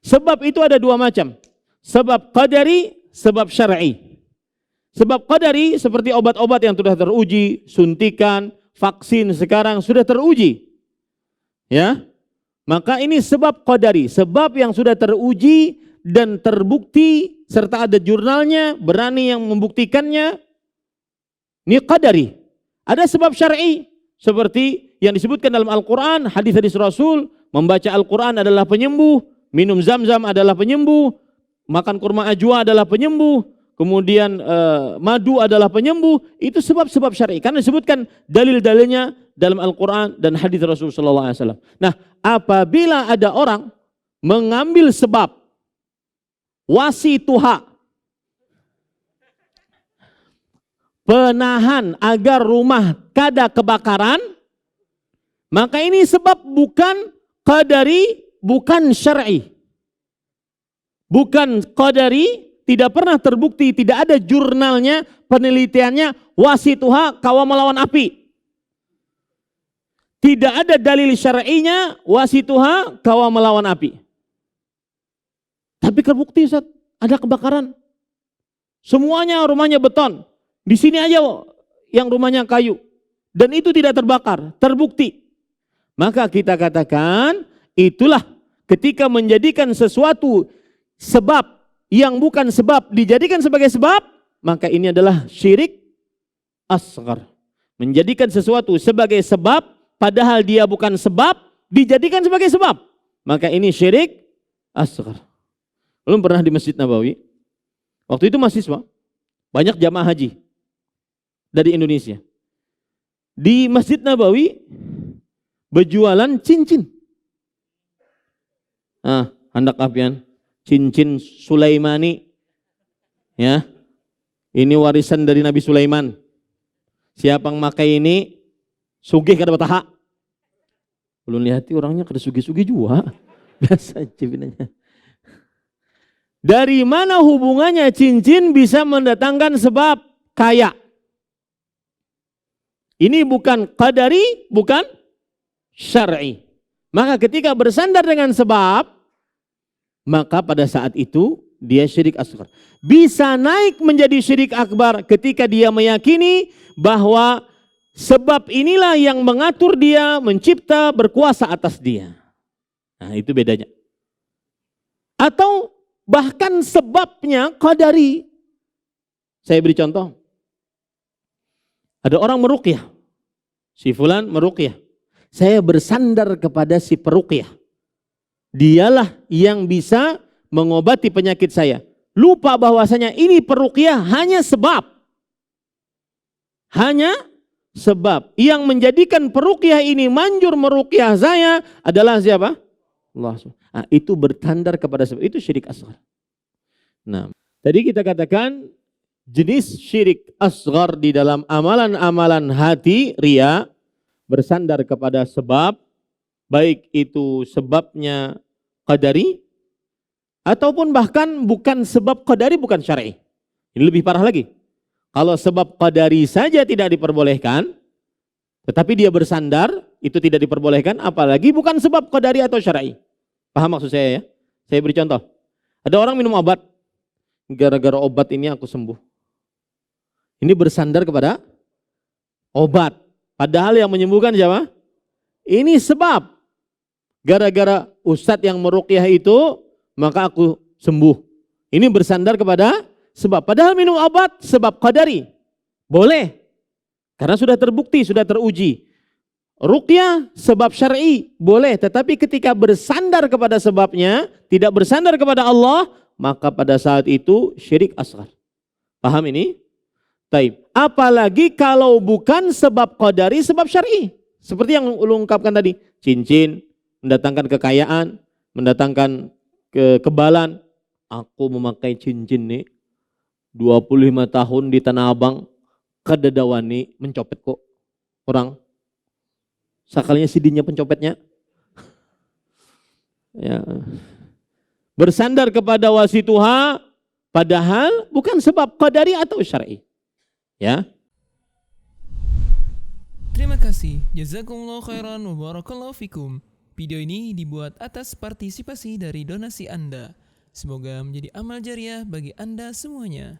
Sebab itu ada dua macam. Sebab qadari, sebab syar'i. Sebab qadari seperti obat-obat yang sudah teruji, suntikan, vaksin sekarang sudah teruji. Ya. Maka ini sebab qadari, sebab yang sudah teruji dan terbukti serta ada jurnalnya, berani yang membuktikannya. Ini qadari. Ada sebab syar'i seperti yang disebutkan dalam Al-Qur'an, hadis-hadis Rasul, membaca Al-Qur'an adalah penyembuh, minum zam-zam adalah penyembuh, makan kurma ajwa adalah penyembuh, kemudian madu adalah penyembuh. Itu sebab-sebab syar'i karena disebutkan dalil-dalilnya dalam Al-Qur'an dan hadis Rasul sallallahu alaihi wasallam. Nah, apabila ada orang mengambil sebab wasituha, penahan agar rumah kada kebakaran, maka ini sebab bukan qadari, bukan syar'i. Bukan qadari, tidak pernah terbukti, tidak ada jurnalnya, penelitiannya, wasituha kawa melawan api. Tidak ada dalil syar'inya, wasituha kawa melawan api. Tapi terbukti Ustaz, ada kebakaran. Semuanya rumahnya beton. Di sini aja yang rumahnya kayu. Dan itu tidak terbakar, terbukti. Maka kita katakan itulah ketika menjadikan sesuatu sebab yang bukan sebab dijadikan sebagai sebab, maka ini adalah syirik asghar. Menjadikan sesuatu sebagai sebab padahal dia bukan sebab dijadikan sebagai sebab, maka ini syirik asghar. Belum pernah di Masjid Nabawi. Waktu itu mahasiswa, banyak jamaah haji dari Indonesia. Di Masjid Nabawi berjualan cincin. Hendak apian, cincin Sulaimani. Ya. Ini warisan dari Nabi Sulaiman. Siapa yang makai ini sugih kada bataha. Belum lihat orangnya kada sugih-sugih juga. Biasa cipinanya. Dari mana hubungannya cincin bisa mendatangkan sebab kaya? Ini bukan qadari, bukan syar'i. Maka ketika bersandar dengan sebab, maka pada saat itu dia syirik asghar. Bisa naik menjadi syirik akbar ketika dia meyakini bahwa sebab inilah yang mengatur dia, mencipta, berkuasa atas dia. Nah, itu bedanya. Atau bahkan sebabnya qadari. Saya beri contoh. Ada orang meruqyah. Si fulan meruqyah. Saya bersandar kepada si peruqyah. Dialah yang bisa mengobati penyakit saya. Lupa bahwasanya ini peruqyah hanya sebab. Hanya sebab. Yang menjadikan peruqyah ini manjur meruqyah saya adalah siapa? Allah. Nah, itu bertandar kepada sebab. Itu syirik asghar. Nah, tadi kita katakan jenis syirik asghar di dalam amalan-amalan hati, riya, bersandar kepada sebab, baik itu sebabnya qadari, ataupun bahkan bukan sebab qadari, bukan syar'i. Ini lebih parah lagi. Kalau sebab qadari saja tidak diperbolehkan, tetapi dia bersandar, itu tidak diperbolehkan, apalagi bukan sebab qadari atau syar'i. Paham maksud saya ya? Saya beri contoh. Ada orang minum obat, gara-gara obat ini aku sembuh. Ini bersandar kepada obat. Padahal yang menyembuhkan siapa? Ini sebab. Gara-gara ustadz yang meruqyah itu, maka aku sembuh. Ini bersandar kepada sebab. Padahal minum obat sebab qadari. Boleh. Karena sudah terbukti, sudah teruji. Ruqyah sebab syar'i boleh, tetapi ketika bersandar kepada sebabnya, tidak bersandar kepada Allah, maka pada saat itu syirik asghar. Paham ini? Taib. Apalagi kalau bukan sebab qadari, sebab syar'i. Seperti yang ulun ungkapkan tadi, cincin mendatangkan kekayaan, mendatangkan kekebalan. Aku memakai cincin nih 25 tahun di Tanah Abang, kadadawani mencopet kok orang. Sakalinya sidinya pencopetnya. Ya. Bersandar kepada wasituha, padahal bukan sebab qadari atau syar'i. Ya. Terima kasih. Jazakumullah khairan wa barakallahu fikum. Video ini dibuat atas partisipasi dari donasi Anda. Semoga menjadi amal jariah bagi Anda semuanya.